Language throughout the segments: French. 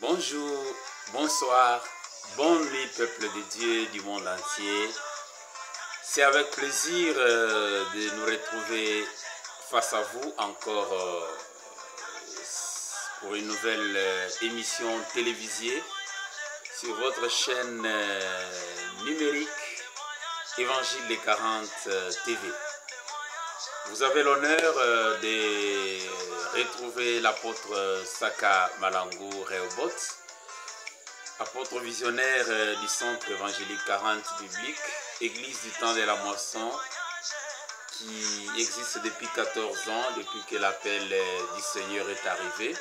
Bonjour, bonsoir, bonne nuit peuple de Dieu du monde entier. C'est avec plaisir de nous retrouver face à vous encore pour une nouvelle émission télévisée sur votre chaîne numérique Évangile des 40 TV. Vous avez l'honneur de retrouver l'apôtre Saka Malangou Rehoboth, apôtre visionnaire du centre évangélique 40 biblique, église du temps de la moisson, qui existe depuis 14 ans, depuis que l'appel du Seigneur est arrivé.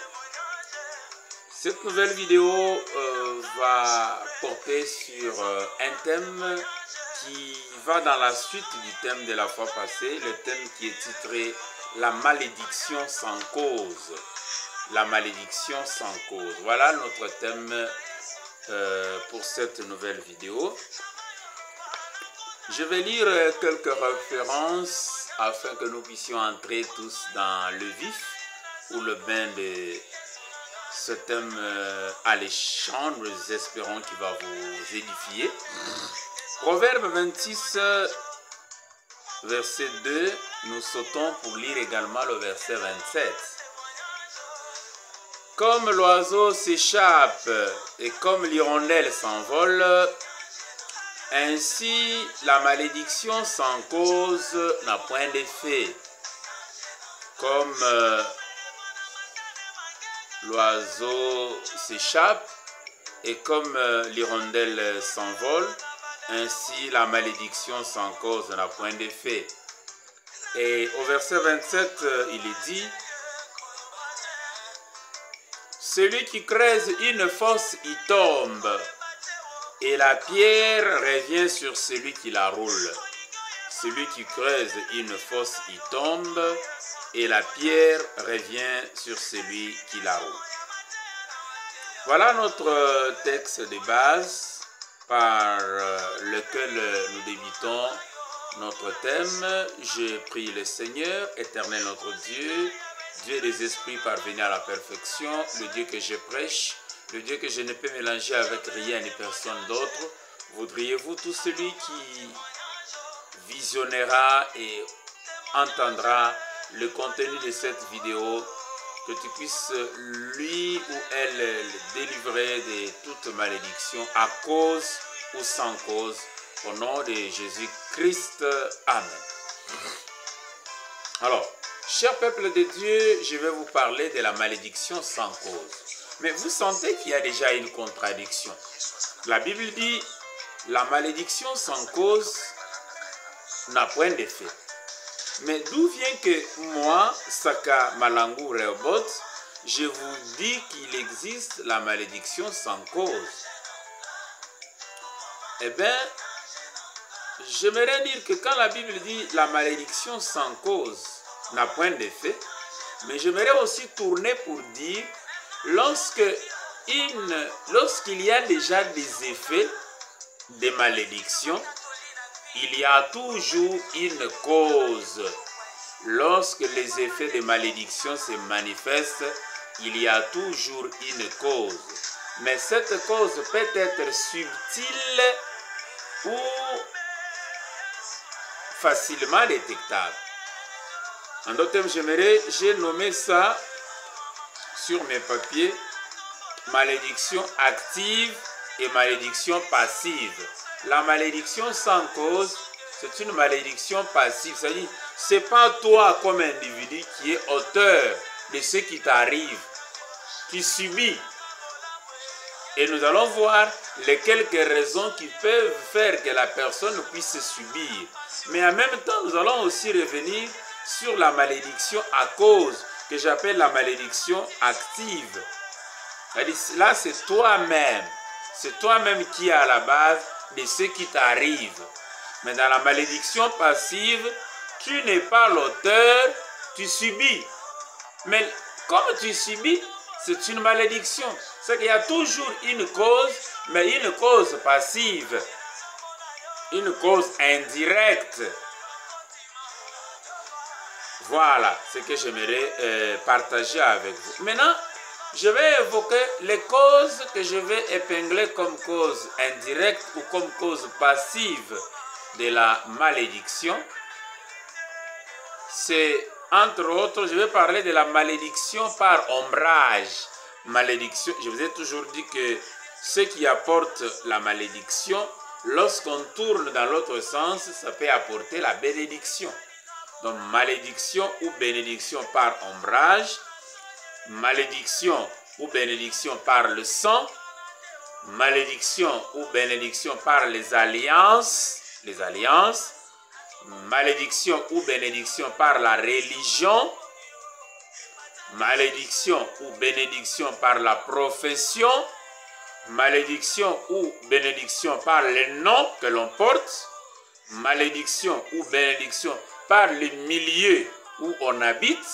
Cette nouvelle vidéo va porter sur un thème qui va dans la suite du thème de la fois passée, le thème qui est titré « La malédiction sans cause ». La malédiction sans cause. Voilà notre thème pour cette nouvelle vidéo. Je vais lire quelques références afin que nous puissions entrer tous dans le vif ou le bain de ce thème alléchant. Nous espérons qu'il va vous édifier. Proverbe 26, verset 2, nous sautons pour lire également le verset 27. Comme l'oiseau s'échappe et comme l'hirondelle s'envole, ainsi la malédiction sans cause n'a point d'effet. Comme l'oiseau s'échappe et comme l'hirondelle s'envole, ainsi la malédiction sans cause n'a point d'effet. Et au verset 27, il est dit: celui qui creuse une fosse y tombe, et la pierre revient sur celui qui la roule. Celui qui creuse une fosse y tombe, et la pierre revient sur celui qui la roule. Voilà notre texte de base par lequel nous débutons notre thème. Je prie le Seigneur, éternel notre Dieu, Dieu des esprits parvenus à la perfection, le Dieu que je prêche, le Dieu que je ne peux mélanger avec rien ni personne d'autre. Voudriez-vous, tout celui qui visionnera et entendra le contenu de cette vidéo, que tu puisses lui ou elle le délivrer de toute malédiction à cause ou sans cause, au nom de Jésus-Christ. Amen. Alors, cher peuple de Dieu, je vais vous parler de la malédiction sans cause. Mais vous sentez qu'il y a déjà une contradiction. La Bible dit, la malédiction sans cause n'a point d'effet. Mais d'où vient que moi, Saka Malangou Rehoboth, je vous dis qu'il existe la malédiction sans cause? Eh bien, j'aimerais dire que quand la Bible dit la malédiction sans cause n'a point d'effet, mais j'aimerais aussi tourner pour dire lorsqu'il y a déjà des effets de malédiction, il y a toujours une cause. Lorsque les effets de malédiction se manifestent, il y a toujours une cause. Mais cette cause peut être subtile ou facilement détectable. En d'autres termes, j'ai nommé ça sur mes papiers malédiction active et malédiction passive. La malédiction sans cause, c'est une malédiction passive. C'est-à-dire, ce n'est pas toi comme individu qui est auteur de ce qui t'arrive. Tu subis. Et nous allons voir les quelques raisons qui peuvent faire que la personne puisse subir. Mais en même temps, nous allons aussi revenir sur la malédiction à cause, que j'appelle la malédiction active. Là, c'est toi-même. C'est toi-même qui est à la base de ce qui t'arrive. Mais dans la malédiction passive, tu n'es pas l'auteur, tu subis. Mais comme tu subis, c'est une malédiction. C'est qu'il y a toujours une cause, mais une cause passive. Une cause indirecte. Voilà ce que j'aimerais partager avec vous. Maintenant, je vais évoquer les causes que je vais épingler comme cause indirecte ou comme cause passive de la malédiction. C'est, entre autres, je vais parler de la malédiction par ombrage. Malédiction, je vous ai toujours dit que ce qui apporte la malédiction, lorsqu'on tourne dans l'autre sens, ça peut apporter la bénédiction. Donc, malédiction ou bénédiction par ombrage, malédiction ou bénédiction par le sang, malédiction ou bénédiction par les alliances, malédiction ou bénédiction par la religion, malédiction ou bénédiction par la profession, malédiction ou bénédiction par les noms que l'on porte, malédiction ou bénédiction par les milieux où on habite,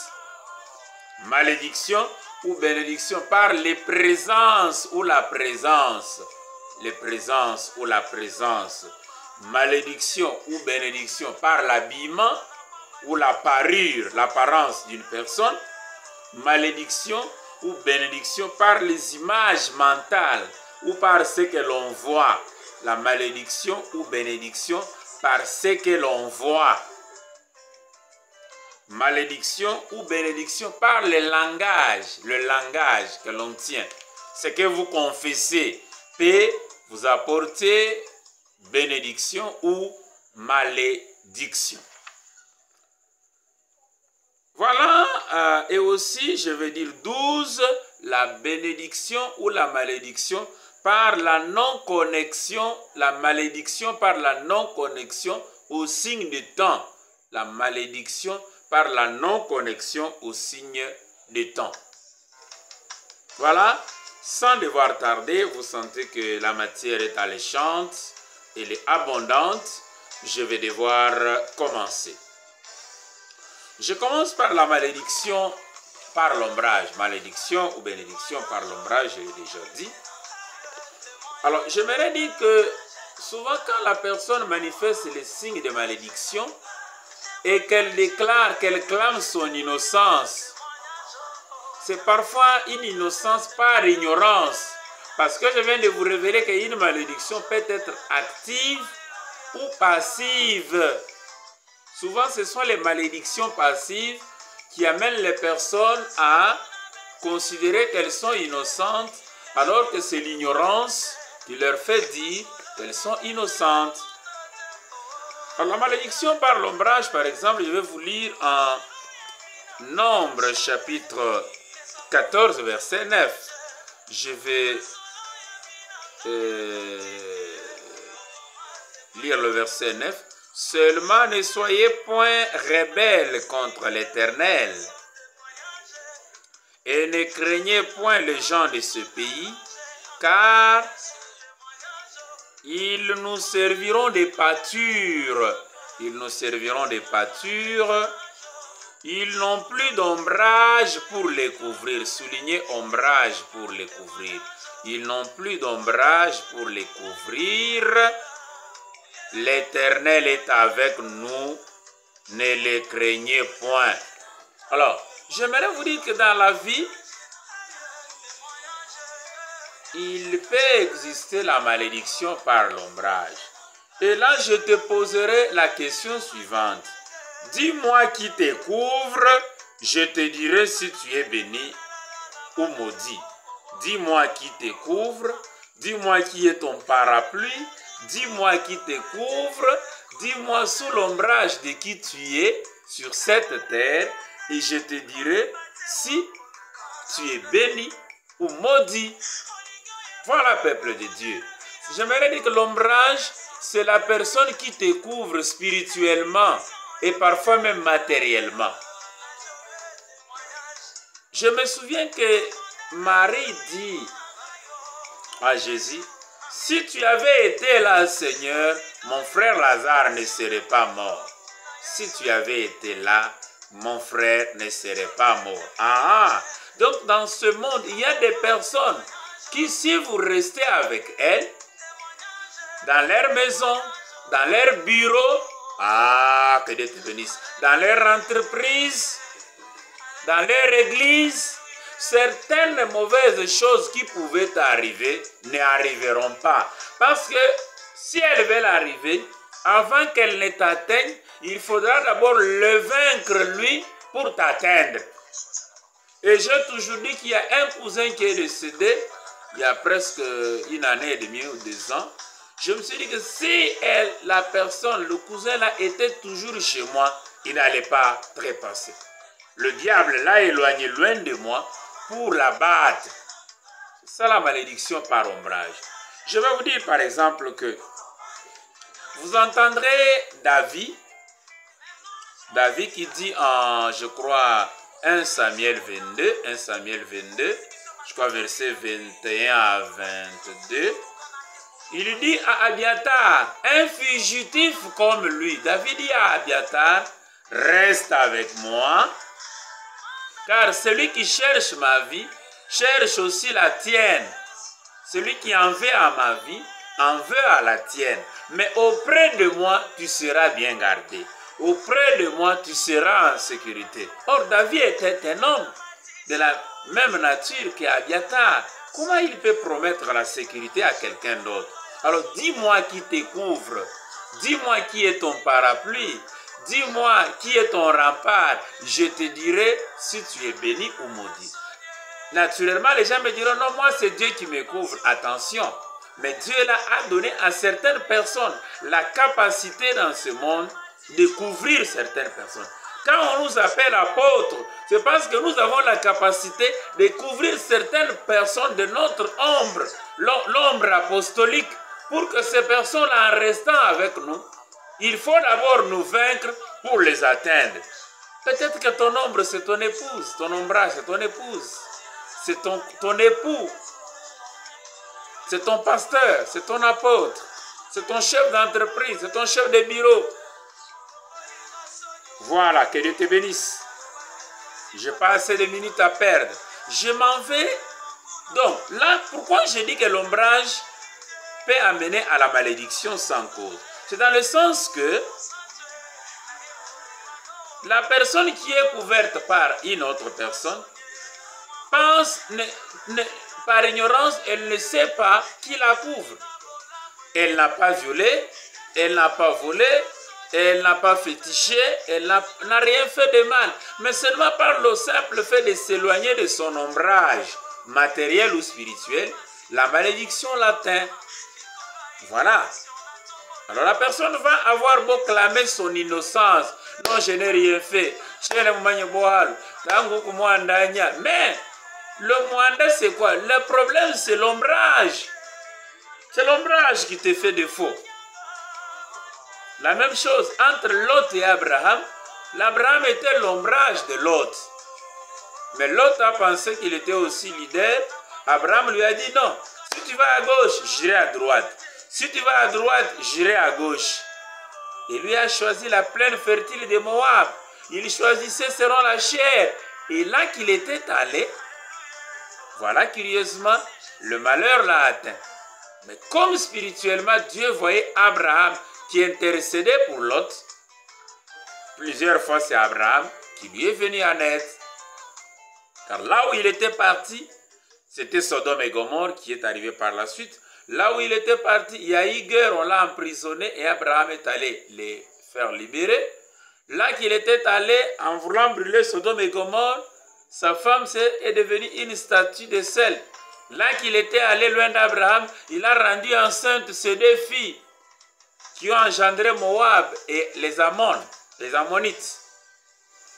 malédiction ou bénédiction par les présences ou la présence, malédiction ou bénédiction par l'habillement ou la parure, l'apparence d'une personne, malédiction ou bénédiction par les images mentales ou par ce que l'on voit, la malédiction ou bénédiction par ce que l'on voit, malédiction ou bénédiction par le langage que l'on tient. Ce que vous confessez peut vous apporter bénédiction ou malédiction. Voilà, et aussi, je vais dire 12, la bénédiction ou la malédiction par la non-connexion, la malédiction par la non-connexion au signe du temps, la malédiction par la non-connexion au signe du temps. Voilà, sans devoir tarder, vous sentez que la matière est alléchante, elle est abondante, je vais devoir commencer. Je commence par la malédiction par l'ombrage. Malédiction ou bénédiction par l'ombrage, je l'ai déjà dit. Alors, j'aimerais dire que souvent quand la personne manifeste les signes de malédiction et qu'elle déclare, qu'elle clame son innocence, c'est parfois une innocence par ignorance. Parce que je viens de vous révéler qu'une malédiction peut être active ou passive. Souvent, ce sont les malédictions passives qui amènent les personnes à considérer qu'elles sont innocentes, alors que c'est l'ignorance qui leur fait dire qu'elles sont innocentes. Alors, la malédiction par l'ombrage, par exemple, je vais vous lire en Nombre, chapitre 14, verset 9. Je vais lire le verset 9. Seulement ne soyez point rebelles contre l'Éternel, et ne craignez point les gens de ce pays, car ils nous serviront de pâture. Ils nous serviront de pâture. Ils n'ont plus d'ombrage pour les couvrir. Soulignez ombrage pour les couvrir. Ils n'ont plus d'ombrage pour les couvrir. L'Éternel est avec nous, ne les craignez point. Alors, j'aimerais vous dire que dans la vie, il peut exister la malédiction par l'ombrage. Et là, je te poserai la question suivante. Dis-moi qui te couvre, je te dirai si tu es béni ou maudit. Dis-moi qui te couvre, dis-moi qui est ton parapluie, dis-moi qui te couvre, dis-moi sous l'ombrage de qui tu es sur cette terre, et je te dirai si tu es béni ou maudit. Voilà, peuple de Dieu. J'aimerais dire que l'ombrage, c'est la personne qui te couvre spirituellement et parfois même matériellement. Je me souviens que Marie dit à Jésus, si tu avais été là, Seigneur, mon frère Lazare ne serait pas mort. Si tu avais été là, mon frère ne serait pas mort. Donc dans ce monde, il y a des personnes qui, si vous restez avec elles, dans leur maison, dans leur bureau, que Dieu te bénisse, dans leur entreprise, dans leur église, certaines mauvaises choses qui pouvaient arriver n'arriveront pas. Parce que si elles veulent arriver, avant qu'elles ne t'atteignent, il faudra d'abord le vaincre lui pour t'atteindre. Et j'ai toujours dit qu'il y a un cousin qui est décédé il y a presque une année et demie ou 2 ans. Je me suis dit que si la personne, le cousin là, était toujours chez moi, il n'allait pas trépasser. Le diable l'a éloigné loin de moi pour la battre. C'est ça la malédiction par ombrage. Je vais vous dire par exemple que vous entendrez David qui dit en, je crois, 1 Samuel 22, je crois verset 21 à 22, il dit à Abiatar, un fugitif comme lui, David dit à Abiatar, reste avec moi, car celui qui cherche ma vie, cherche aussi la tienne. Celui qui en veut à ma vie, en veut à la tienne. Mais auprès de moi, tu seras bien gardé. Auprès de moi, tu seras en sécurité. Or, David était un homme de la même nature qu'Abiatar. Comment il peut promettre la sécurité à quelqu'un d'autre? Alors, dis-moi qui te couvre. Dis-moi qui est ton parapluie. Dis-moi qui est ton rempart. Je te dirai si tu es béni ou maudit. Naturellement, les gens me diront, non, moi c'est Dieu qui me couvre. Attention, mais Dieu là a donné à certaines personnes la capacité dans ce monde de couvrir certaines personnes. Quand on nous appelle apôtres, c'est parce que nous avons la capacité de couvrir certaines personnes de notre ombre, l'ombre apostolique, pour que ces personnes-là, en restant avec nous, il faut d'abord nous vaincre pour les atteindre. Peut-être que ton ombre, c'est ton épouse, ton ombrage, c'est ton épouse, c'est ton époux, c'est ton pasteur, c'est ton apôtre, c'est ton chef d'entreprise, c'est ton chef de bureau. Voilà, que Dieu te bénisse. Je n'ai pas assez de minutes à perdre. Je m'en vais. Donc, là, pourquoi je dis que l'ombrage peut amener à la malédiction sans cause? C'est dans le sens que la personne qui est couverte par une autre personne pense, par ignorance, elle ne sait pas qui la couvre. Elle n'a pas violé, elle n'a pas volé, elle n'a pas fétiché, elle n'a rien fait de mal. Mais seulement par le simple fait de s'éloigner de son ombrage matériel ou spirituel, la malédiction l'atteint. Voilà. Alors la personne va avoir beau clamer son innocence. Non, je n'ai rien fait. Mais le moindre, c'est quoi? Le problème, c'est l'ombrage. C'est l'ombrage qui te fait défaut. La même chose entre Lot et Abraham. L'Abraham était l'ombrage de Lot. Mais Lot a pensé qu'il était aussi leader. Abraham lui a dit non. Si tu vas à gauche, j'irai à droite. Si tu vas à droite, j'irai à gauche. Et lui a choisi la plaine fertile de Moab. Il choisissait selon la chair. Et là qu'il était allé, voilà curieusement, le malheur l'a atteint. Mais comme spirituellement, Dieu voyait Abraham qui intercédait pour Lot, plusieurs fois c'est Abraham qui lui est venu en aide. Car là où il était parti, c'était Sodome et Gomorrhe qui est arrivé par la suite. Là où il était parti, il y a eu guerre, on l'a emprisonné et Abraham est allé les faire libérer. Là qu'il était allé, en voulant brûler Sodome et Gomorrhe, sa femme est devenue une statue de sel. Là qu'il était allé loin d'Abraham, il a rendu enceinte ses 2 filles qui ont engendré Moab et les Ammonites.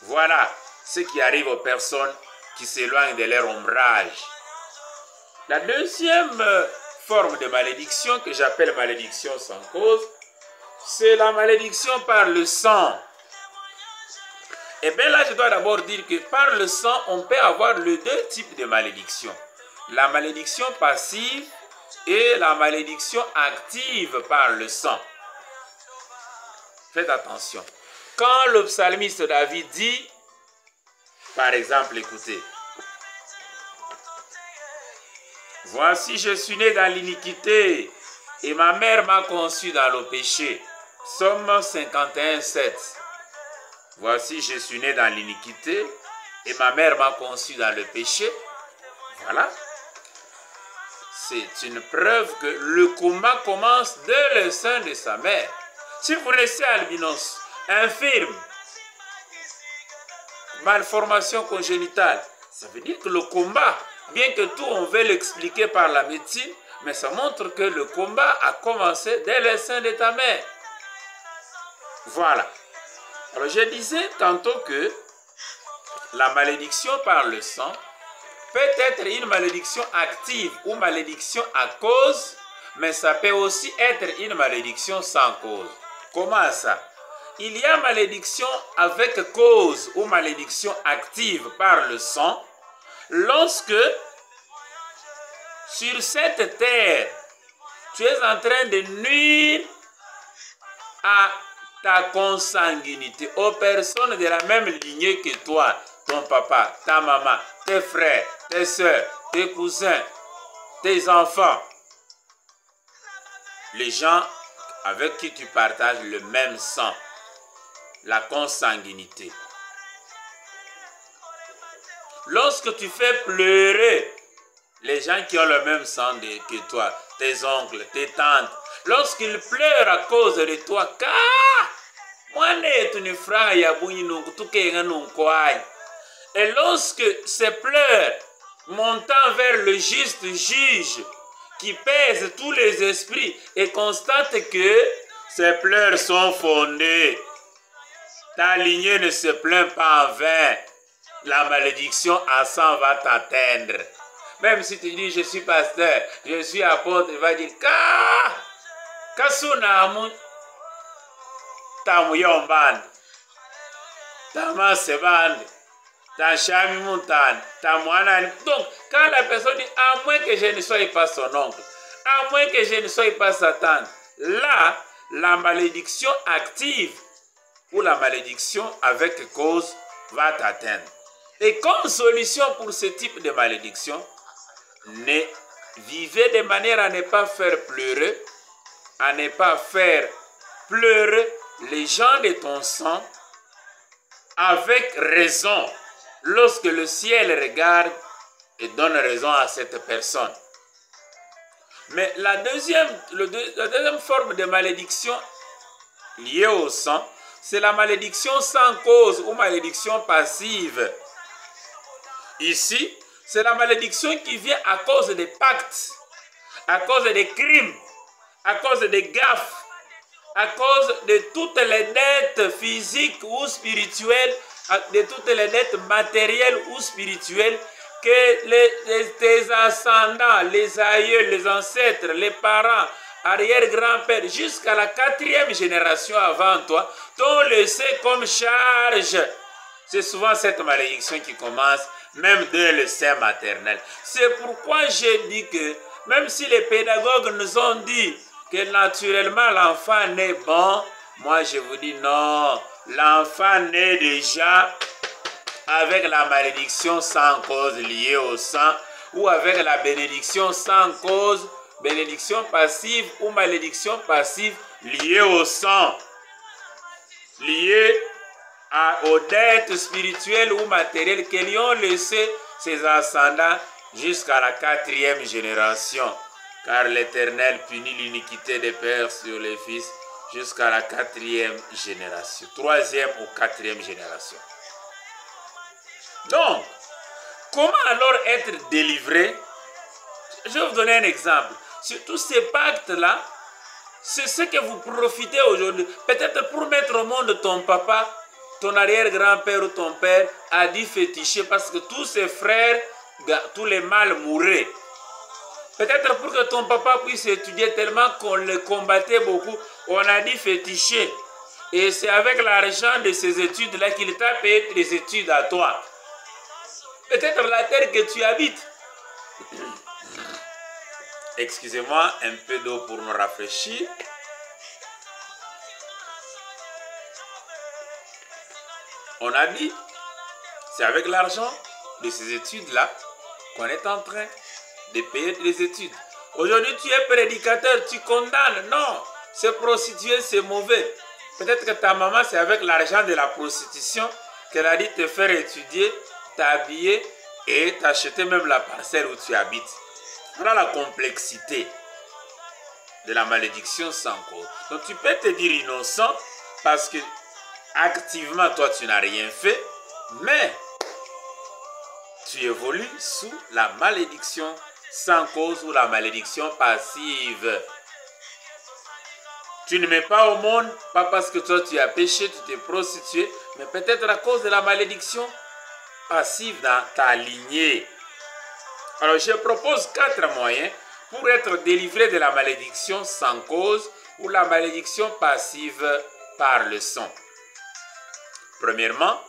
Voilà ce qui arrive aux personnes qui s'éloignent de leur ombrage. La deuxième forme de malédiction que j'appelle malédiction sans cause, c'est la malédiction par le sang. Et bien là, je dois d'abord dire que par le sang, on peut avoir les 2 types de malédiction. La malédiction passive et la malédiction active par le sang. Faites attention. Quand le psalmiste David dit, par exemple, écoutez, « Voici, je suis né dans l'iniquité et ma mère m'a conçu dans le péché. » Psaume 51, 7. « Voici, je suis né dans l'iniquité et ma mère m'a conçu dans le péché. » Voilà. C'est une preuve que le combat commence dès le sein de sa mère. Si vous laissez albinos, infirme, malformation congénitale, ça veut dire que le combat, bien que tout on veut l'expliquer par la médecine, mais ça montre que le combat a commencé dès le sein de ta mère. Voilà. Alors je disais tantôt que la malédiction par le sang peut être une malédiction active ou malédiction à cause, mais ça peut aussi être une malédiction sans cause. Comment ça? Il y a malédiction avec cause ou malédiction active par le sang lorsque sur cette terre, tu es en train de nuire à ta consanguinité, aux personnes de la même lignée que toi, ton papa, ta maman, tes frères, tes soeurs, tes cousins, tes enfants, les gens avec qui tu partages le même sang, la consanguinité. Lorsque tu fais pleurer les gens qui ont le même sang que toi, tes oncles, tes tantes, lorsqu'ils pleurent à cause de toi, et lorsque ces pleurs montant vers le juste juge qui pèse tous les esprits et constate que ces pleurs sont fondées, ta lignée ne se plaint pas en vain, la malédiction à 100 va t'atteindre. Même si tu dis je suis pasteur, je suis apôtre, il va dire Kasunamu Tamuyomban, Tamaseban, Tachami Montan, Tamouanan. Donc, quand la personne dit à moins que je ne sois pas son oncle, à moins que je ne sois pas sa tante, là, la malédiction active ou la malédiction avec cause va t'atteindre. Et comme solution pour ce type de malédiction, vivez de manière à ne pas faire pleurer, à ne pas faire pleurer les gens de ton sang avec raison lorsque le ciel regarde et donne raison à cette personne. Mais la deuxième forme de malédiction liée au sang, c'est la malédiction sans cause ou malédiction passive. Ici, c'est la malédiction qui vient à cause des pactes, à cause des crimes, à cause des gaffes, à cause de toutes les dettes physiques ou spirituelles, de toutes les dettes matérielles ou spirituelles que tes ascendants, les aïeux, les ancêtres, les parents, arrière-grand-père, jusqu'à la 4e génération avant toi, t'ont laissé comme charge. C'est souvent cette malédiction qui commence même dès le sein maternel. C'est pourquoi j'ai dit que même si les pédagogues nous ont dit que naturellement l'enfant naît bon, moi je vous dis non, l'enfant naît déjà avec la malédiction sans cause liée au sang ou avec la bénédiction sans cause, bénédiction passive ou malédiction passive liée au sang, liée aux dettes spirituelles ou matérielles que lui ont laissé ses ascendants jusqu'à la 4e génération. Car l'Éternel punit l'iniquité des pères sur les fils jusqu'à la 4e génération, 3e ou 4e génération. Donc, comment alors être délivré? Je vais vous donner un exemple. Sur tous ces pactes-là, c'est ce que vous profitez aujourd'hui. Peut-être pour mettre au monde ton papa, ton arrière-grand-père ou ton père a dit féticher parce que tous ses frères, tous les mâles mouraient. Peut-être pour que ton papa puisse étudier tellement qu'on le combattait beaucoup, on a dit féticher. Et c'est avec l'argent de ces études-là qu'il t'a payé les études à toi. Peut-être la terre que tu habites. Excusez-moi, un peu d'eau pour me rafraîchir. On a dit, c'est avec l'argent de ces études-là qu'on est en train de payer les études. Aujourd'hui, tu es prédicateur, tu condamnes. Non, se prostituer, c'est mauvais. Peut-être que ta maman, c'est avec l'argent de la prostitution qu'elle a dit te faire étudier, t'habiller et t'acheter même la parcelle où tu habites. Voilà la complexité de la malédiction sans cause. Donc tu peux te dire innocent parce que activement toi tu n'as rien fait, mais tu évolues sous la malédiction sans cause ou la malédiction passive. Tu ne mets pas au monde, pas parce que toi tu as péché, tu t'es prostitué, mais peut-être à cause de la malédiction passive dans ta lignée. Alors je propose 4 moyens pour être délivré de la malédiction sans cause ou la malédiction passive par le sang. Premièrement,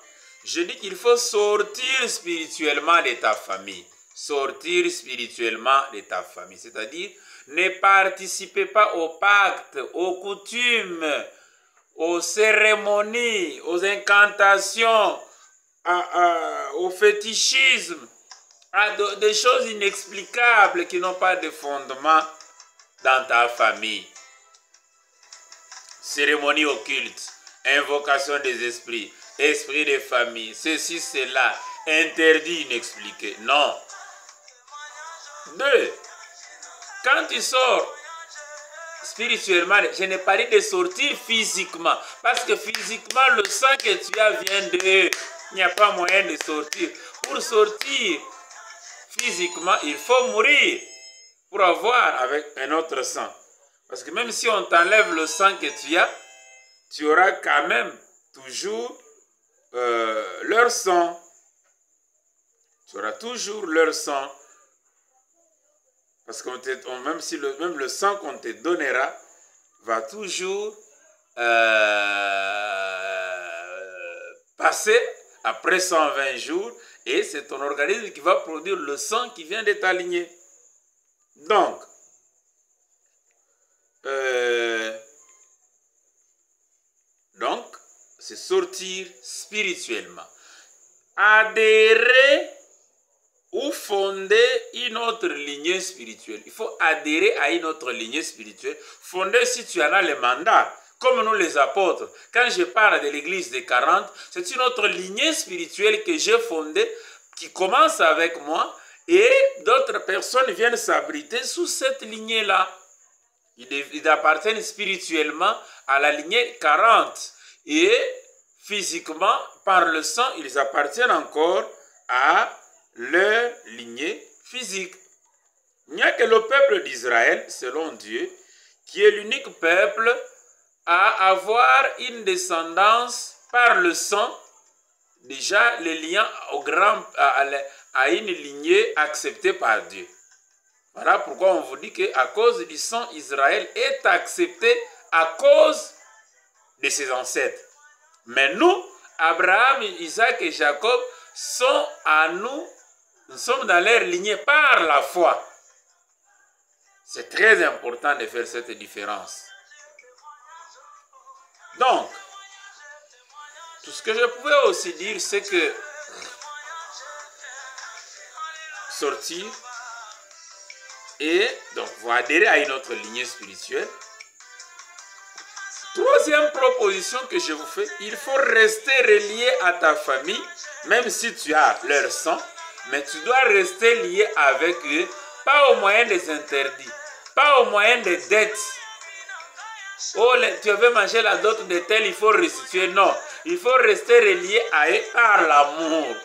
je dis qu'il faut sortir spirituellement de ta famille. Sortir spirituellement de ta famille, c'est-à-dire ne participez pas aux pactes, aux coutumes, aux cérémonies, aux incantations, au fétichisme, à des choses inexplicables qui n'ont pas de fondement dans ta famille. Cérémonie occulte, invocation des esprits, esprit de famille, ceci, cela, interdit, inexpliqué. Non. 2. Quand tu sors spirituellement, je n'ai pas dit de sortir physiquement, parce que physiquement, le sang que tu as vient d'eux. Il n'y a pas moyen de sortir. Pour sortir physiquement, il faut mourir pour avoir avec un autre sang. Parce que même si on t'enlève le sang que tu as, tu auras quand même toujours leur sang. Tu auras toujours leur sang. Parce que même si même le sang qu'on te donnera va toujours passer après 120 jours et c'est ton organisme qui va produire le sang qui vient de ta lignée. Donc, c'est sortir spirituellement. Adhérer ou fonder une autre lignée spirituelle. Il faut adhérer à une autre lignée spirituelle. Fonder si tu en as le mandat. Comme nous les apôtres. Quand je parle de l'église des 40, c'est une autre lignée spirituelle que j'ai fondée qui commence avec moi et d'autres personnes viennent s'abriter sous cette lignée-là. Ils appartiennent spirituellement à la lignée 40 et physiquement, par le sang, ils appartiennent encore à leur lignée physique. Il n'y a que le peuple d'Israël, selon Dieu, qui est l'unique peuple à avoir une descendance par le sang, déjà le lien à une lignée acceptée par Dieu. Voilà pourquoi on vous dit qu'à cause du sang, Israël est accepté à cause de ses ancêtres. Mais nous, Abraham, Isaac et Jacob, sont à nous sommes dans leur lignée par la foi. C'est très important de faire cette différence. Donc, tout ce que je pouvais aussi dire, c'est que sortir et donc vous adhérer à une autre lignée spirituelle. Troisième proposition que je vous fais, il faut rester relié à ta famille, même si tu as leur sang, mais tu dois rester lié avec eux, pas au moyen des interdits, pas au moyen des dettes. Oh, tu veux manger la dot de tel, il faut restituer. Non, il faut rester relié à eux par l'amour.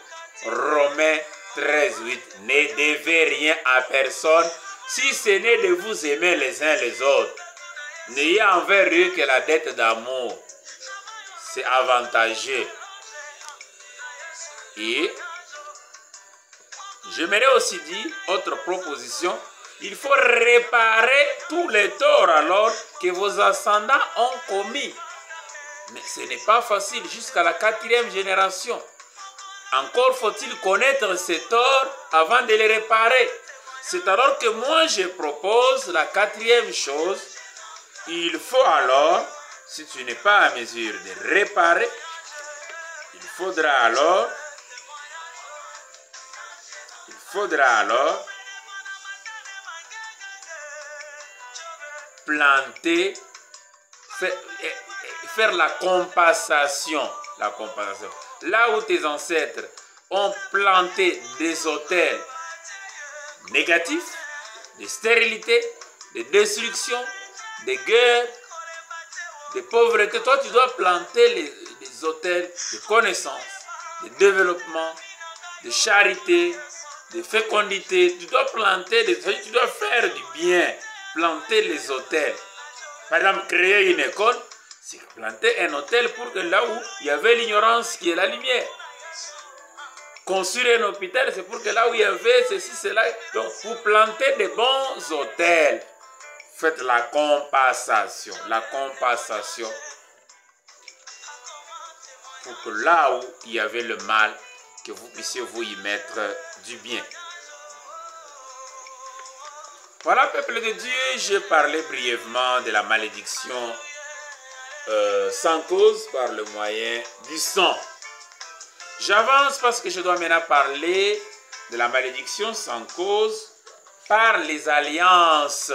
Romains 13:8. Ne devez rien à personne, si ce n'est de vous aimer les uns les autres. N'ayez envers eux que la dette d'amour. C'est avantageux. Et j'aimerais aussi dire, autre proposition, il faut réparer tous les torts alors que vos ascendants ont commis. Mais ce n'est pas facile jusqu'à la 4e génération. Encore faut-il connaître ces torts avant de les réparer. C'est alors que moi je propose la 4e chose. Il faut alors, si tu n'es pas à mesure de réparer, il faudra alors planter, faire la compensation. Là où tes ancêtres ont planté des autels négatifs, de stérilité, de destruction, de guerre, de pauvreté. Toi, tu dois planter les autels de connaissance, de développement, de charité, de fécondité. Tu dois planter, tu dois faire du bien, planter les autels. Par exemple, créer une école, c'est planter un hôtel pour que là où il y avait l'ignorance, qui est la lumière. Construire un hôpital, c'est pour que là où il y avait ceci, cela. Donc, vous plantez des bons hôtels. Faites la compensation. La compensation. Pour que là où il y avait le mal, que vous puissiez vous y mettre du bien. Voilà, peuple de Dieu, j'ai parlé brièvement de la malédiction sans cause par le moyen du sang. J'avance parce que je dois maintenant parler de la malédiction sans cause par les alliances.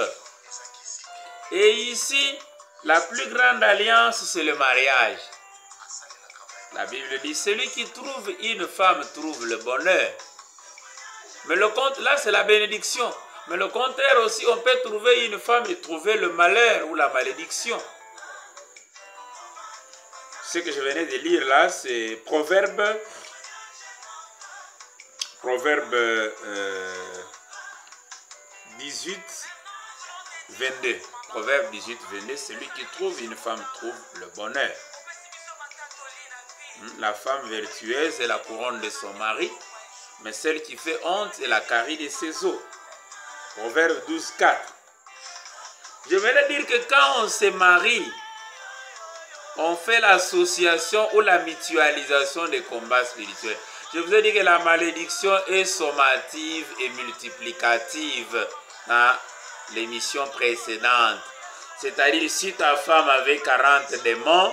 Et ici, la plus grande alliance, c'est le mariage. La Bible dit, celui qui trouve une femme trouve le bonheur. Mais le compte, là, c'est la bénédiction. Mais le contraire aussi, on peut trouver une femme et trouver le malheur ou la malédiction. Ce que je venais de lire là, c'est Proverbe 18, 22. Proverbe 18, 22, celui qui trouve une femme trouve le bonheur. La femme vertueuse est la couronne de son mari, mais celle qui fait honte est la carie de ses os. Proverbe 12, 4. Je voulais dire que quand on se marie, on fait l'association ou la mutualisation des combats spirituels. Je vous ai dit que la malédiction est sommative et multiplicative dans l'émission précédente. C'est-à-dire, si ta femme avait 40 démons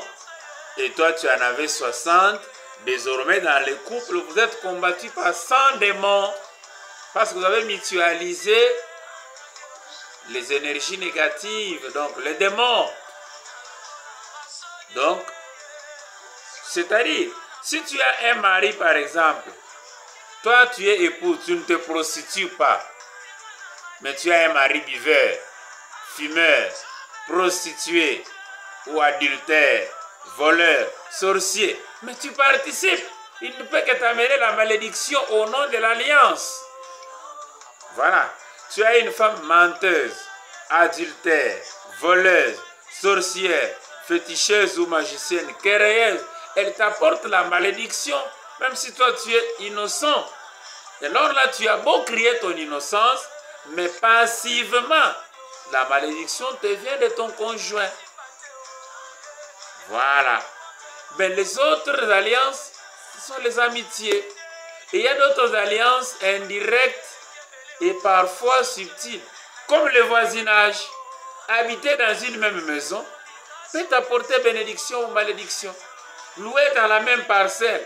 et toi tu en avais 60, désormais dans le couple, vous êtes combattu par 100 démons parce que vous avez mutualisé les énergies négatives, donc les démons. Donc, c'est-à-dire, si tu as un mari par exemple, toi tu es époux, tu ne te prostitues pas, mais tu as un mari buveur, fumeur, prostitué ou adultère, voleur, sorcier, mais tu participes, il ne peut que t'amener la malédiction au nom de l'alliance. Voilà. Tu as une femme menteuse, adultère, voleuse, sorcière, féticheuse ou magicienne, querelleuse. Elle t'apporte la malédiction, même si toi tu es innocent. Et alors là, tu as beau crier ton innocence, mais passivement, la malédiction te vient de ton conjoint. Voilà. Mais les autres alliances, ce sont les amitiés. Et il y a d'autres alliances indirectes et parfois subtiles, comme le voisinage. Habiter dans une même maison peut t'apporter bénédiction ou malédiction. Louer dans la même parcelle.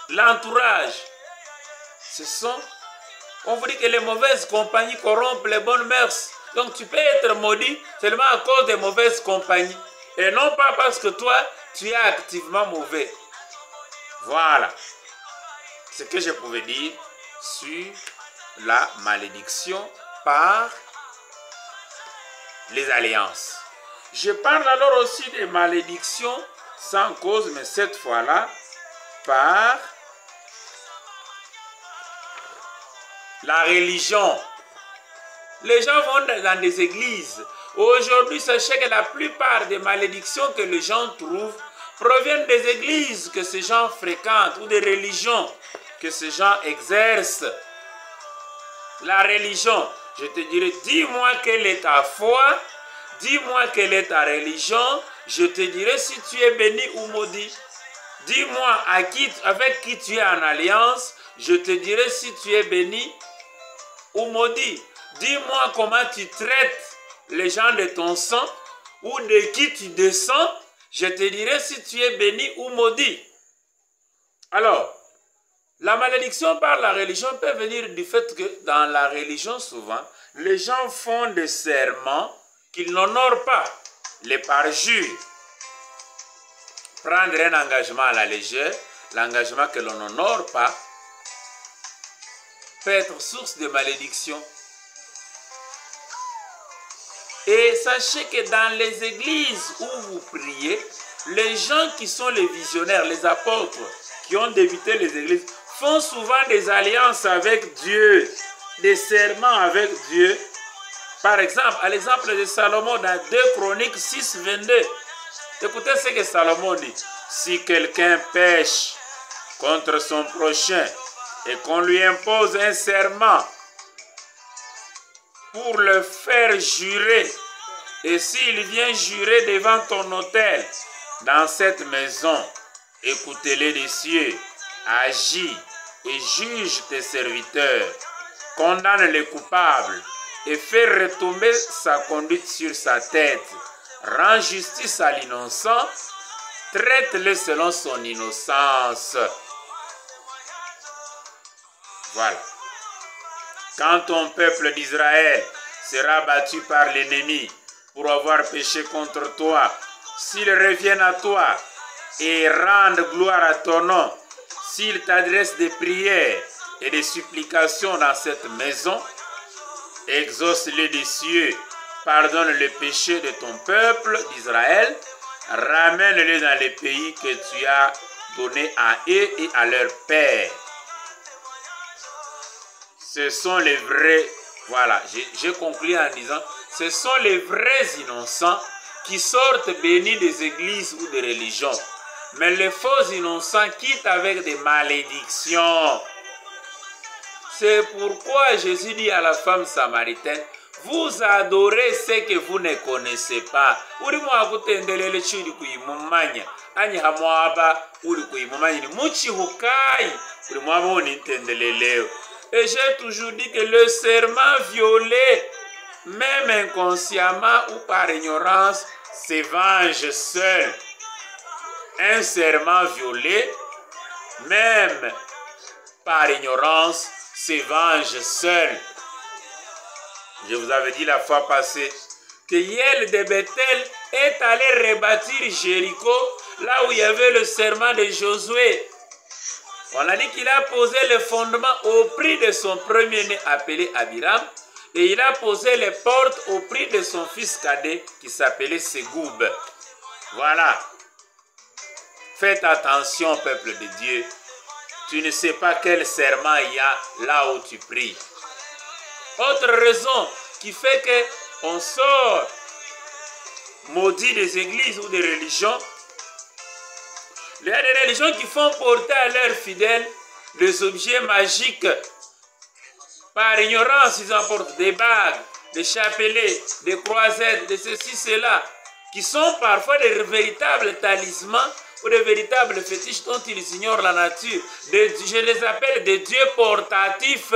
L'entourage. Ce sont, on vous dit que les mauvaises compagnies corrompent les bonnes mœurs. Donc tu peux être maudit seulement à cause des mauvaises compagnies. Et non pas parce que toi, tu es activement mauvais. Voilà ce que je pouvais dire sur la malédiction par les alliances. Je parle alors aussi des malédictions sans cause, mais cette fois-là, par la religion. Les gens vont dans des églises. Aujourd'hui, sachez que la plupart des malédictions que les gens trouvent proviennent des églises que ces gens fréquentent ou des religions que ces gens exercent. La religion, je te dirai, dis-moi quelle est ta foi, dis-moi quelle est ta religion, je te dirai si tu es béni ou maudit. Dis-moi avec qui tu es en alliance, je te dirai si tu es béni ou maudit. Dis-moi comment tu traites les gens de ton sang ou de qui tu descends, je te dirai si tu es béni ou maudit. Alors, la malédiction par la religion peut venir du fait que dans la religion, souvent, les gens font des serments qu'ils n'honorent pas, les parjures. Prendre un engagement à la légère l'engagement que l'on n'honore pas, peut être source de malédiction. Et sachez que dans les églises où vous priez, les gens qui sont les visionnaires, les apôtres, qui ont débuté les églises, font souvent des alliances avec Dieu, des serments avec Dieu. Par exemple, à l'exemple de Salomon dans 2 Chroniques 6, 22, écoutez ce que Salomon dit. Si quelqu'un pêche contre son prochain et qu'on lui impose un serment pour le faire jurer, et s'il vient jurer devant ton autel, dans cette maison, écoutez-les des cieux, agis et juge tes serviteurs, condamne les coupables et fais retomber sa conduite sur sa tête, rends justice à l'innocent, traite-le selon son innocence. Voilà. Quand ton peuple d'Israël sera battu par l'ennemi pour avoir péché contre toi, s'ils reviennent à toi et rendent gloire à ton nom, s'ils t'adressent des prières et des supplications dans cette maison, exauce-les des cieux, pardonne le péché de ton peuple d'Israël, ramène-les dans les pays que tu as donnés à eux et à leur père. Ce sont les vrais, voilà, j'ai conclu en disant, ce sont les vrais innocents qui sortent bénis des églises ou des religions. Mais les faux innocents quittent avec des malédictions. C'est pourquoi Jésus dit à la femme samaritaine, vous adorez ce que vous ne connaissez pas. Et j'ai toujours dit que le serment violé, même inconsciemment ou par ignorance, se venge seul. Un serment violé, même par ignorance, se venge seul. Je vous avais dit la fois passée que Hiel de Bethel est allé rebâtir Jéricho, là où il y avait le serment de Josué. On a dit qu'il a posé le fondement au prix de son premier-né appelé Abiram, et il a posé les portes au prix de son fils cadet qui s'appelait Ségoub. Voilà. Faites attention, peuple de Dieu. Tu ne sais pas quel serment il y a là où tu pries. Autre raison qui fait qu'on sort maudit des églises ou des religions, il y a des religions qui font porter à leurs fidèles des objets magiques. Par ignorance, ils emportent des bagues, des chapelets, des croisettes, de ceci, cela, qui sont parfois des véritables talismans ou des véritables fétiches dont ils ignorent la nature. Je les appelle des dieux portatifs,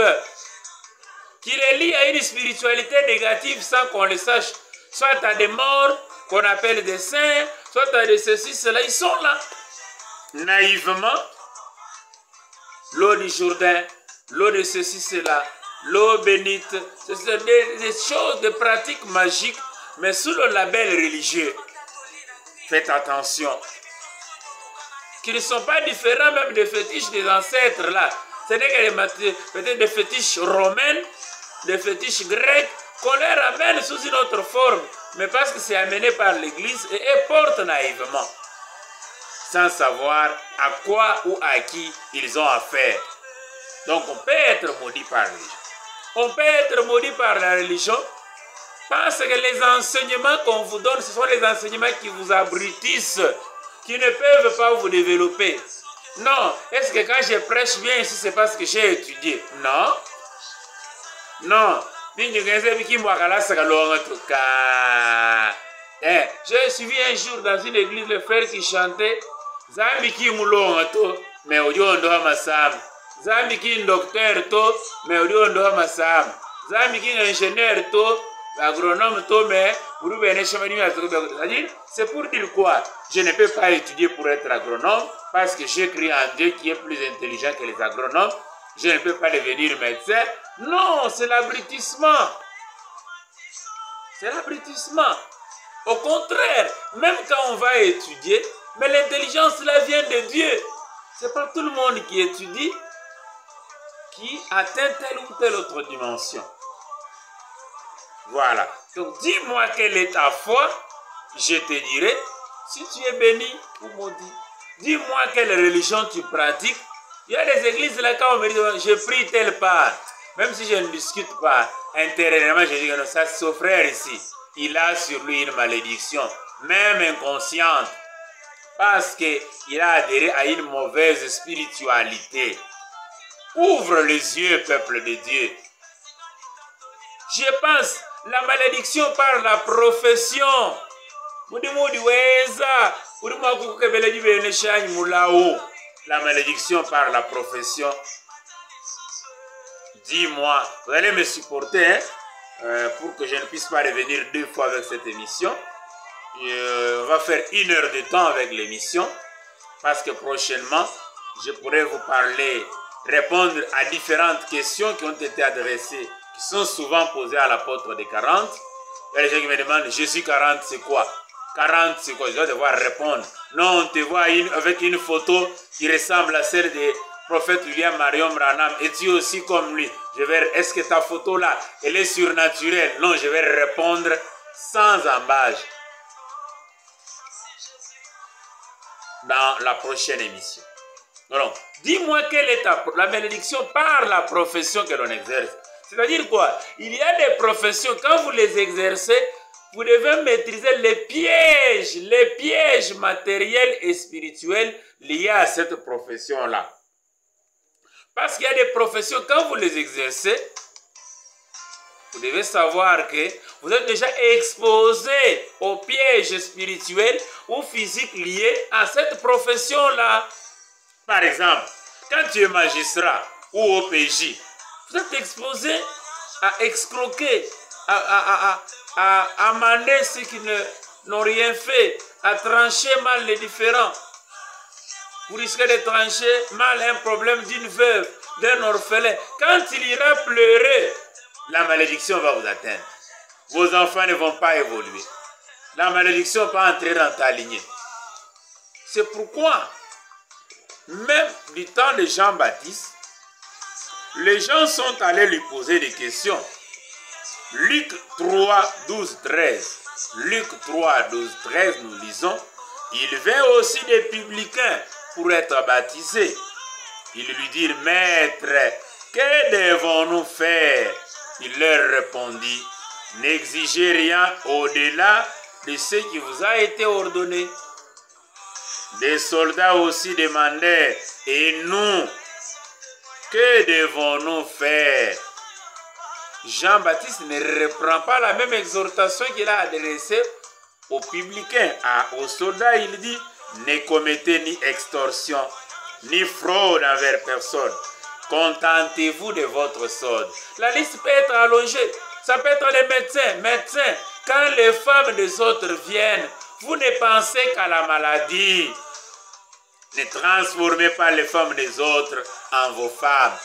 qui les lient à une spiritualité négative sans qu'on le sache. Soit à des morts qu'on appelle des saints, soit à des ceci, cela. Ils sont là. Naïvement, l'eau du Jourdain, l'eau de ceci, cela, l'eau bénite, c'est des choses, des pratiques magiques, mais sous le label religieux. Faites attention. Qui ne sont pas différents même des fétiches des ancêtres là. Ce n'est que peut-être des fétiches romains, des fétiches grecs, qu'on les ramène sous une autre forme, mais parce que c'est amené par l'Église et elles portent naïvement, sans savoir à quoi ou à qui ils ont affaire. Donc on peut être maudit par la religion. On peut être maudit par la religion parce que les enseignements qu'on vous donne, ce sont les enseignements qui vous abrutissent, qui ne peuvent pas vous développer. Non, est-ce que quand je prêche bien ici, c'est parce que j'ai étudié? Non. Non. J'ai suivi un jour dans une église le frère qui chantait Zambi ki mulonga to, mais odiondo hamasam. Zambi ki docteur to, mais odiondo hamasam. Zambi ki ingénieur to, agronome to, mais c'est pour dire quoi? Je ne peux pas étudier pour être agronome parce que j'ai cru en Dieu qui est plus intelligent que les agronomes. Je ne peux pas devenir médecin. Non, c'est l'abrutissement. C'est l'abrutissement. Au contraire, même quand on va étudier, mais l'intelligence là vient de Dieu. C'est pas tout le monde qui étudie qui atteint telle ou telle autre dimension. Voilà. Donc dis-moi quelle est ta foi, je te dirai si tu es béni ou maudit. Dis-moi quelle religion tu pratiques. Il y a des églises là quand on me dit je prie telle part. Même si je ne discute pas intérieurement, je dis que non, ça c'est son frère ici. Il a sur lui une malédiction, même inconsciente, parce qu'il a adhéré à une mauvaise spiritualité. Ouvre les yeux, peuple de Dieu. Je pense, la malédiction par la profession. La malédiction par la profession. Dis-moi, vous allez me supporter hein, pour que je ne puisse pas revenir 2 fois avec cette émission. On va faire 1 heure de temps avec l'émission parce que prochainement, je pourrai vous parler, répondre à différentes questions qui ont été adressées, qui sont souvent posées à l'apôtre des 40. Il y a des gens qui me demandent, Jésus 40 c'est quoi? 40 c'est quoi? Je dois devoir répondre. Non, on te voit avec une photo qui ressemble à celle des prophète William Marion Branham, es-tu aussi comme lui? Est-ce que ta photo là, elle est surnaturelle? Non, je vais répondre sans embâche dans la prochaine émission. Donc, dis-moi quelle est la malédiction par la profession que l'on exerce. C'est-à-dire quoi? Il y a des professions, quand vous les exercez, vous devez maîtriser les pièges matériels et spirituels liés à cette profession-là. Parce qu'il y a des professions, quand vous les exercez, vous devez savoir que vous êtes déjà exposé aux pièges spirituels ou physiques liés à cette profession-là. Par exemple, quand tu es magistrat ou OPJ, vous êtes exposé à escroquer, à amender ceux qui n'ont rien fait, à trancher mal les différends. Vous risquez de trancher mal un problème d'une veuve, d'un orphelin. Quand il ira pleurer, la malédiction va vous atteindre. Vos enfants ne vont pas évoluer. La malédiction va entrer dans ta lignée. C'est pourquoi, même du temps de Jean-Baptiste, les gens sont allés lui poser des questions. Luc 3, 12, 13. Luc 3, 12, 13, nous lisons. Il vint aussi des publicains pour être baptisés. Ils lui dirent, Maître, que devons-nous faire? Il leur répondit, n'exigez rien au-delà de ce qui vous a été ordonné. Des soldats aussi demandèrent, et nous, que devons-nous faire? Jean-Baptiste ne reprend pas la même exhortation qu'il a adressée aux publicains. Aux soldats, il dit, ne commettez ni extorsion, ni fraude envers personne. Contentez-vous de votre solde. La liste peut être allongée. Ça peut être les médecins. Quand les femmes des autres viennent, vous ne pensez qu'à la maladie. Ne transformez pas les femmes des autres en vos femmes.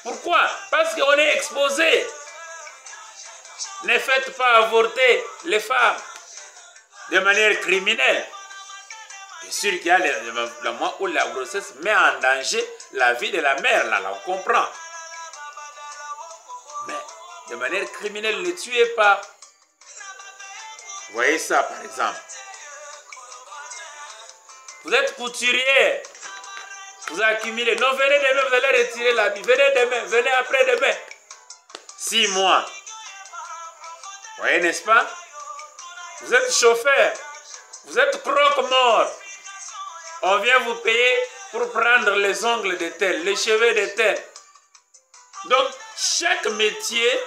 Pourquoi? Parce qu'on est exposé. Ne faites pas avorter les femmes de manière criminelle. Bien sûr qu'il y a le moment où la grossesse met en danger la vie de la mère, là on comprend. Mais de manière criminelle, ne tuez pas. Vous voyez ça par exemple. Vous êtes couturier. Vous accumulez. Non, venez demain, vous allez retirer l'habit. Venez demain, venez après-demain. 6 mois. Vous voyez, n'est-ce pas? Vous êtes chauffeur. Vous êtes croque-mort. On vient vous payer pour prendre les ongles de tel, les cheveux de tel. Donc, chaque métier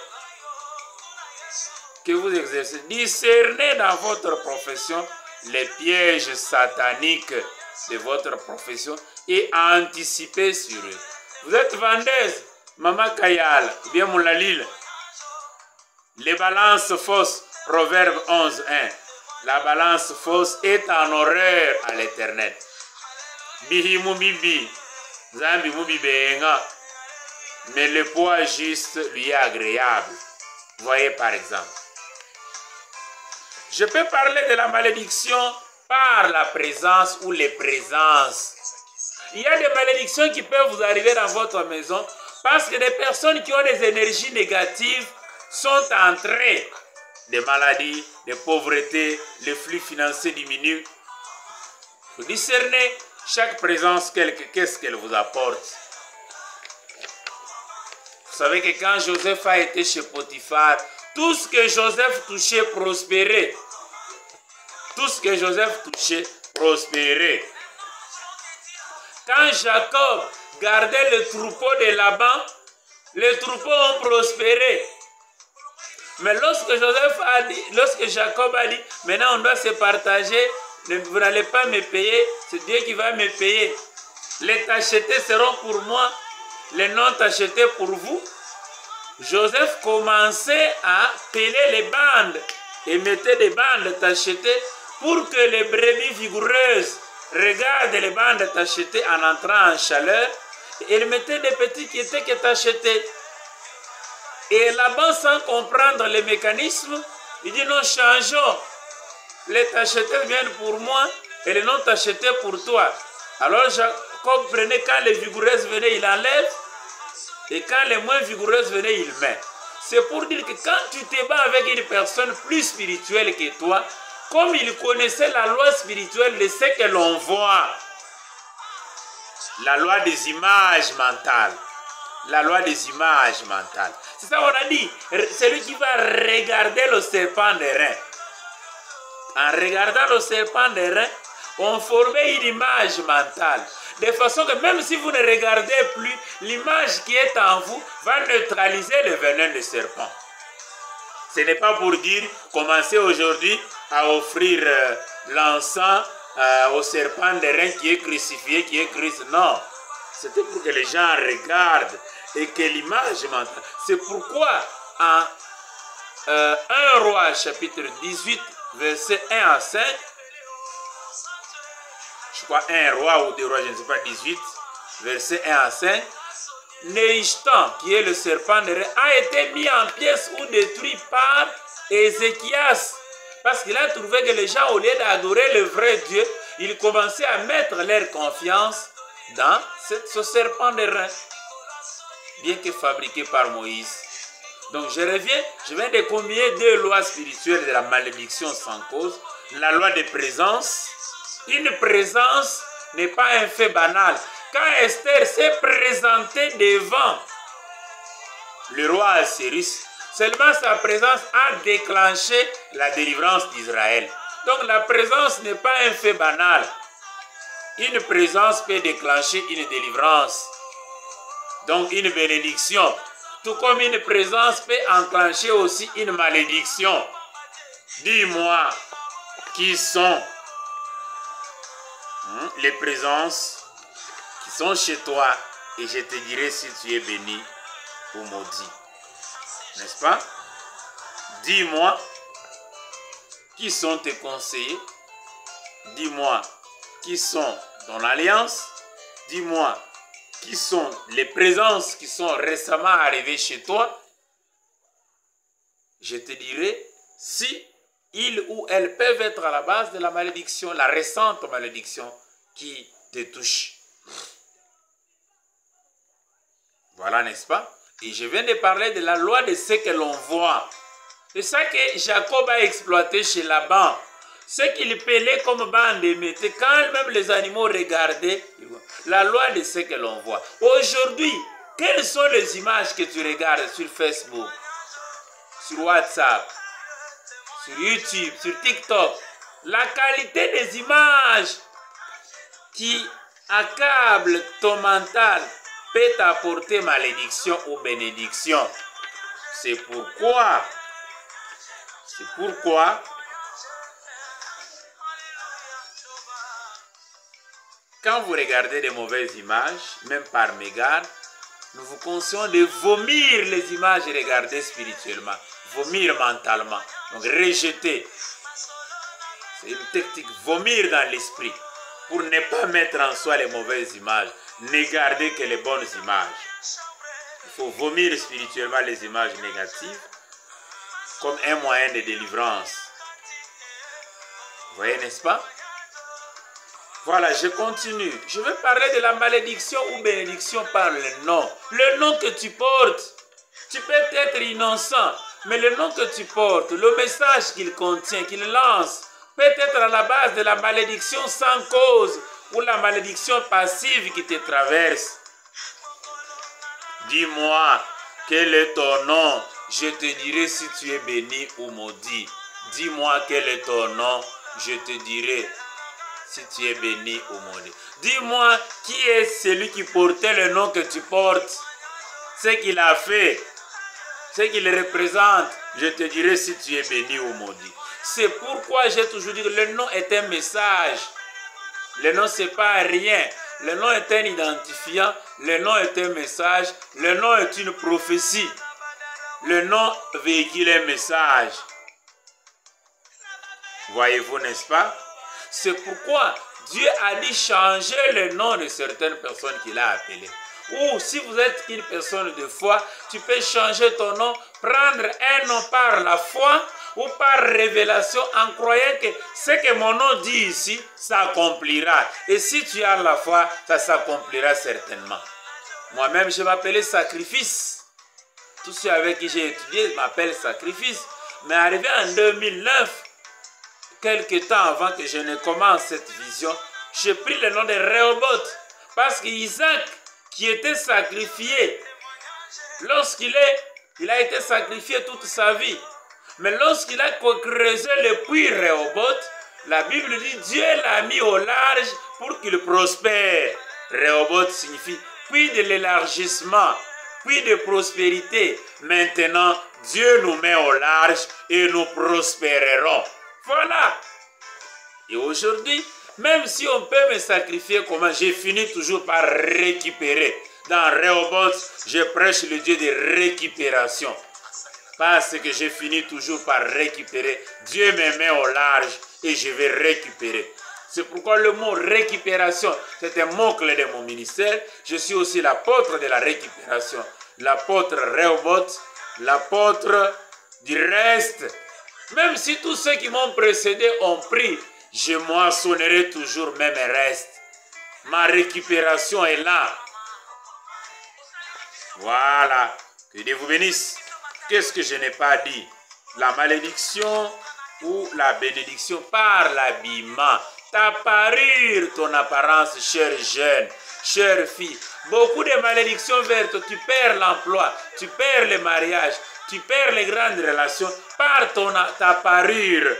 que vous exercez, discernez dans votre profession les pièges sataniques de votre profession et anticipez sur eux. Vous êtes vendeuse, Maman Kayal, bien Moulalil. Les balances fausses, Proverbe 11, 1. La balance fausse est en horreur à l'Éternel. Bihi Moubibi, Zambi Moubibenga. Mais le poids juste lui est agréable. Voyez par exemple. Je peux parler de la malédiction par la présence ou les présences. Il y a des malédictions qui peuvent vous arriver dans votre maison parce que des personnes qui ont des énergies négatives sont entrées. Des maladies, des pauvretés, les flux financiers diminuent. Vous discernez chaque présence, qu'est-ce qu'elle vous apporte. Vous savez que quand Joseph a été chez Potiphar, tout ce que Joseph touchait prospérait. Tout ce que Joseph touchait prospérait. Quand Jacob gardait le troupeau de Laban, les troupeaux ont prospéré. Mais lorsque Jacob a dit, maintenant on doit se partager, vous n'allez pas me payer, c'est Dieu qui va me payer. Les tachetés seront pour moi, les non tachetés pour vous. Joseph commençait à peler les bandes et mettait des bandes tachetées pour que les brebis vigoureuses regardent les bandes tachetées en entrant en chaleur. Et il mettait des petits qui étaient que tachetés. Et là-bas, sans comprendre les mécanismes, il dit non, changeons. Les tachetés viennent pour moi et les non tachetés pour toi. Alors Jacob prenait, quand les vigoureuses venaient, il enlève. Et quand les moins vigoureuses venaient, il met. C'est pour dire que quand tu te bats avec une personne plus spirituelle que toi, comme il connaissait la loi spirituelle de ce que l'on voit, la loi des images mentales, la loi des images mentales. C'est ça qu'on a dit, celui qui va regarder le serpent des reins. En regardant le serpent des reins, on formait une image mentale. De façon que même si vous ne regardez plus, l'image qui est en vous va neutraliser le venin du serpent. Ce n'est pas pour dire, commencez aujourd'hui à offrir l'encens au serpent des reins qui est crucifié, qui est Christ. Non, c'était pour que les gens regardent et que l'image mentale. C'est pourquoi en 1 Roi chapitre 18, verset 1 à 5, je crois 1 Roi ou 2 Rois, je ne sais pas, 18, verset 1 à 5, Néishtan, qui est le serpent de rein, a été mis en pièces ou détruit par Ézéchias. Parce qu'il a trouvé que les gens, au lieu d'adorer le vrai Dieu, ils commençaient à mettre leur confiance dans ce serpent de rein, bien que fabriqué par Moïse. Donc je viens de combiner deux lois spirituelles de la malédiction sans cause. La loi de présence. Une présence n'est pas un fait banal. Quand Esther s'est présentée devant le roi Assyrus, seulement sa présence a déclenché la délivrance d'Israël. Donc la présence n'est pas un fait banal. Une présence peut déclencher une délivrance. Donc une bénédiction. Tout comme une présence peut enclencher aussi une malédiction. Dis-moi qui sont les présences qui sont chez toi et je te dirai si tu es béni ou maudit. N'est-ce pas? Dis-moi qui sont tes conseillers. Dis-moi qui sont ton alliance. Dis-moi qui sont les présences qui sont récemment arrivées chez toi. Je te dirai si ils ou elles peuvent être à la base de la malédiction, la récente malédiction qui te touche. Voilà, n'est-ce pas? Et je viens de parler de la loi de ce que l'on voit. C'est ça que Jacob a exploité chez Laban. Ce qu'il pelait comme bande et mettait, quand même les animaux regardaient, la loi de ce que l'on voit. Aujourd'hui, quelles sont les images que tu regardes sur Facebook, sur WhatsApp, sur YouTube, sur TikTok? La qualité des images qui accablent ton mental peut t'apporter malédiction ou bénédiction. C'est pourquoi, quand vous regardez des mauvaises images, même par mégarde, nous vous conseillons de vomir les images regardées spirituellement, vomir mentalement, donc rejeter. C'est une technique, vomir dans l'esprit, pour ne pas mettre en soi les mauvaises images, ne garder que les bonnes images. Il faut vomir spirituellement les images négatives comme un moyen de délivrance. Vous voyez, n'est-ce pas? Voilà, je continue. Je vais parler de la malédiction ou bénédiction par le nom. Le nom que tu portes, tu peux être innocent, mais le nom que tu portes, le message qu'il contient, qu'il lance, peut être à la base de la malédiction sans cause ou la malédiction passive qui te traverse. Dis-moi, quel est ton nom? Je te dirai si tu es béni ou maudit. Dis-moi quel est ton nom? Je te dirai si tu es béni ou maudit. Dis-moi qui est celui qui portait le nom que tu portes. Ce qu'il a fait, ce qu'il représente. Je te dirai si tu es béni ou maudit. C'est pourquoi j'ai toujours dit que le nom est un message. Le nom, c'est pas rien. Le nom est un identifiant. Le nom est un message. Le nom est une prophétie. Le nom véhicule un message. Voyez-vous, n'est-ce pas? C'est pourquoi Dieu a dit changer le nom de certaines personnes qu'il a appelées. Ou si vous êtes une personne de foi, tu peux changer ton nom, prendre un nom par la foi ou par révélation en croyant que ce que mon nom dit ici s'accomplira. Et si tu as la foi, ça s'accomplira certainement. Moi-même, je m'appelais Sacrifice. Tous ceux avec qui j'ai étudié m'appellent Sacrifice. Mais arrivé en 2009, quelques temps avant que je ne commence cette vision, j'ai pris le nom de Rehoboth. Parce qu'Isaac, qui était sacrifié, lorsqu'il a été sacrifié toute sa vie. Mais lorsqu'il a creusé le puits Rehoboth, la Bible dit Dieu l'a mis au large pour qu'il prospère. Rehoboth signifie puits de l'élargissement, puits de prospérité. Maintenant, Dieu nous met au large et nous prospérerons. Voilà. Et aujourd'hui, même si on peut me sacrifier, comment j'ai fini toujours par récupérer. Dans Rehoboth, je prêche le Dieu de récupération. Parce que j'ai fini toujours par récupérer. Dieu me met au large et je vais récupérer. C'est pourquoi le mot récupération, c'est un mot-clé de mon ministère. Je suis aussi l'apôtre de la récupération. L'apôtre Rehoboth, l'apôtre du reste. Même si tous ceux qui m'ont précédé ont pris, je moissonnerai toujours même reste. Ma récupération est là. Voilà. Que Dieu vous bénisse. Qu'est-ce que je n'ai pas dit? La malédiction ou la bénédiction par l'habillement. Ta parure, ton apparence, chère jeune, chère fille. Beaucoup de malédictions vertes. Tu perds l'emploi, tu perds le mariage, tu perds les grandes relations par ta parure,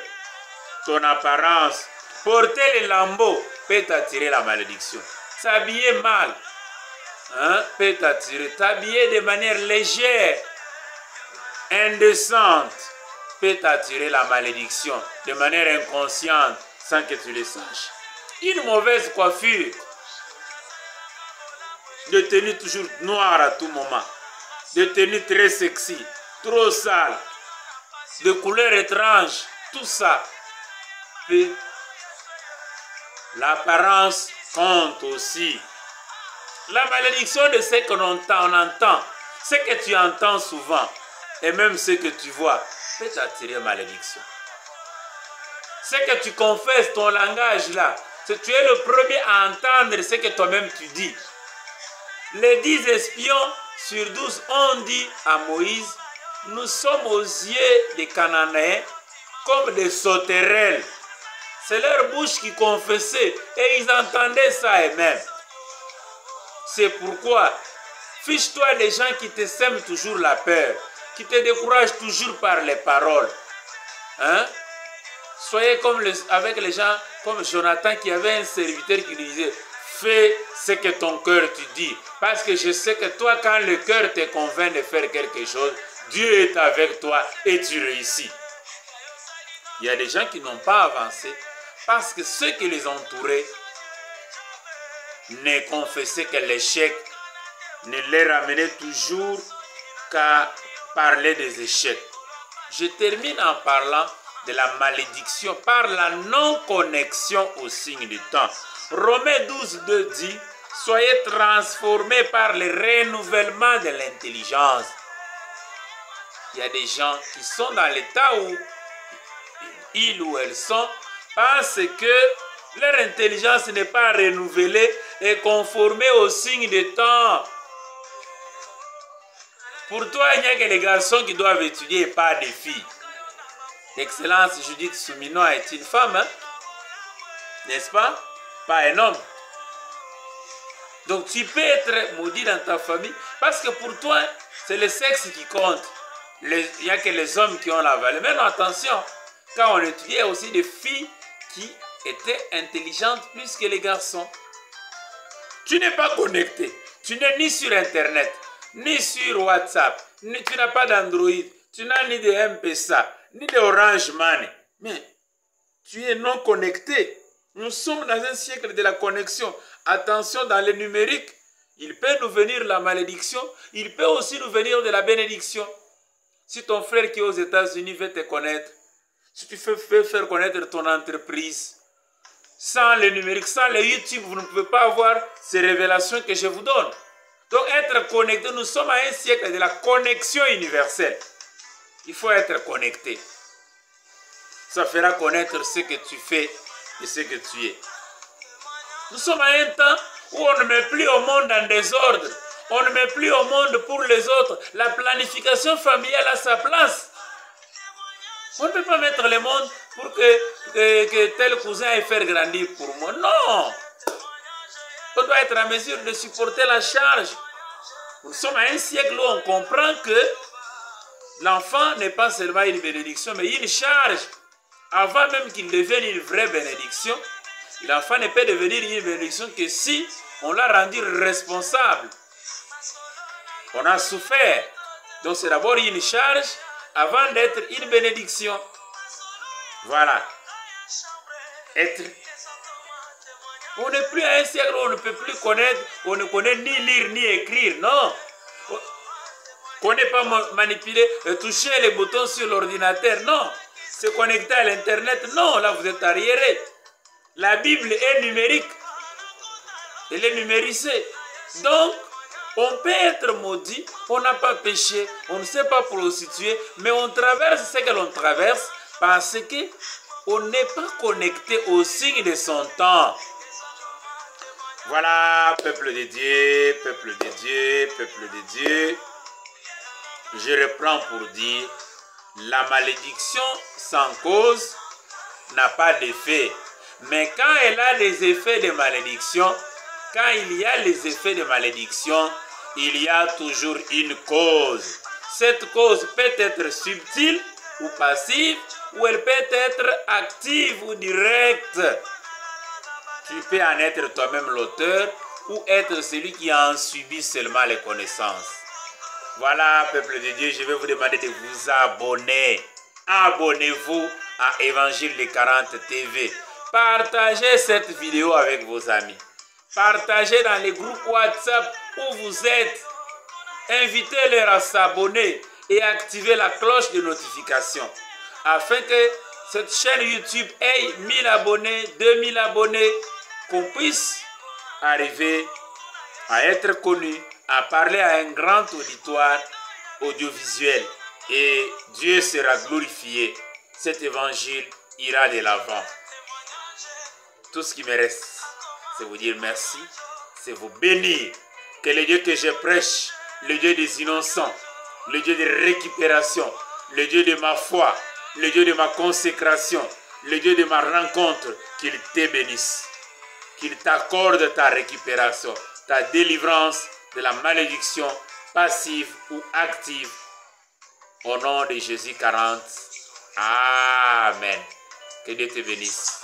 ton apparence. Porter les lambeaux peut t'attirer la malédiction. S'habiller mal peut t'attirer. T'habiller de manière légère, indécente, peut t'attirer la malédiction de manière inconsciente sans que tu le saches. Une mauvaise coiffure, de tenue toujours noire à tout moment, de tenue très sexy, trop sale, de couleurs étranges, tout ça peut. L'apparence compte aussi. La malédiction de ce qu'on entend, ce que tu entends souvent, et même ce que tu vois, peut t'attirer malédiction. Ce que tu confesses, ton langage là, tu es le premier à entendre ce que toi-même tu dis. Les 10 espions sur 12 ont dit à Moïse, nous sommes aux yeux des Cananéens comme des sauterelles. C'est leur bouche qui confessait et ils entendaient ça eux-mêmes. C'est pourquoi, fiche-toi des gens qui te sèment toujours la peur, qui te découragent toujours par les paroles. Soyez comme avec les gens comme Jonathan qui avait un serviteur qui lui disait fais ce que ton cœur te dit. Parce que je sais que toi, quand le cœur te convainc de faire quelque chose, Dieu est avec toi et tu réussis. Il y a des gens qui n'ont pas avancé parce que ceux qui les entouraient ne confessaient que l'échec, ne les ramenaient toujours qu'à parler des échecs. Je termine en parlant de la malédiction par la non-connexion au signe du temps. Romains 12:2 dit, soyez transformés par le renouvellement de l'intelligence. Il y a des gens qui sont dans l'état où ils ou elles sont parce que Leur intelligence n'est pas renouvelée et conformée aux signes des temps. Pour toi, il n'y a que les garçons qui doivent étudier et pas des filles. L'excellence Judith Souminoa est une femme, hein? N'est-ce pas? Pas un homme. Donc tu peux être maudit dans ta famille parce que pour toi, c'est le sexe qui compte. Il n'y a que les hommes qui ont la valeur. Mais non, attention, quand on étudie, il y a aussi des filles qui étaient intelligentes plus que les garçons. Tu n'es pas connecté. Tu n'es ni sur Internet, ni sur WhatsApp, tu n'as pas d'Android, tu n'as ni de M-Pesa, ni de Orange Money. Mais tu es non connecté. Nous sommes dans un siècle de la connexion. Attention, dans le numérique, il peut nous venir la malédiction, il peut aussi nous venir de la bénédiction. Si ton frère qui est aux États-Unis veut te connaître, si tu veux faire connaître ton entreprise, sans le numérique, sans le YouTube, vous ne pouvez pas avoir ces révélations que je vous donne. Donc être connecté, nous sommes à un siècle de la connexion universelle. Il faut être connecté. Ça fera connaître ce que tu fais et ce que tu es. Nous sommes à un temps où on ne met plus au monde en désordre. On ne met plus au monde pour les autres. La planification familiale a sa place. On ne peut pas mettre le monde pour que tel cousin aille faire grandir pour moi. Non. On doit être en mesure de supporter la charge. Nous sommes à un siècle où on comprend que l'enfant n'est pas seulement une bénédiction, mais une charge. Avant même qu'il devienne une vraie bénédiction, l'enfant ne peut devenir une bénédiction que si on l'a rendu responsable. On a souffert. Donc c'est d'abord une charge avant d'être une bénédiction. Voilà. On n'est plus à un siècle où on ne peut plus connaître, on ne connaît ni lire ni écrire, non. On ne connaît pas manipuler, toucher les boutons sur l'ordinateur, non. Se connecter à l'internet, non, là vous êtes arriéré. La Bible est numérique. Elle est numérisée. Donc, on peut être maudit, on n'a pas péché, on ne s'est pas prostitué, mais on traverse ce que l'on traverse parce qu'on n'est pas connecté au signe de son temps. Voilà, peuple de Dieu, peuple de Dieu, peuple de Dieu. Je reprends pour dire, la malédiction sans cause n'a pas d'effet. Mais quand elle a des effets de malédiction, quand il y a les effets de malédiction, il y a toujours une cause. Cette cause peut être subtile ou passive, ou elle peut être active ou directe. Tu peux en être toi-même l'auteur ou être celui qui en subit seulement les connaissances. Voilà, peuple de Dieu, je vais vous demander de vous abonner. Abonnez-vous à Évangile des 40 TV. Partagez cette vidéo avec vos amis. Partagez dans les groupes WhatsApp où vous êtes. Invitez-les à s'abonner et activer la cloche de notification afin que cette chaîne YouTube ait 1000 abonnés, 2000 abonnés, qu'on puisse arriver à être connu, à parler à un grand auditoire audiovisuel. Et Dieu sera glorifié. Cet évangile ira de l'avant. Tout ce qui me reste, c'est vous dire merci, c'est vous bénir. Que le Dieu que je prêche, le Dieu des innocents, le Dieu de récupération, le Dieu de ma foi, le Dieu de ma consécration, le Dieu de ma rencontre, qu'il te bénisse, qu'il t'accorde ta récupération, ta délivrance de la malédiction passive ou active. Au nom de Jésus 40. Amen. Que Dieu te bénisse.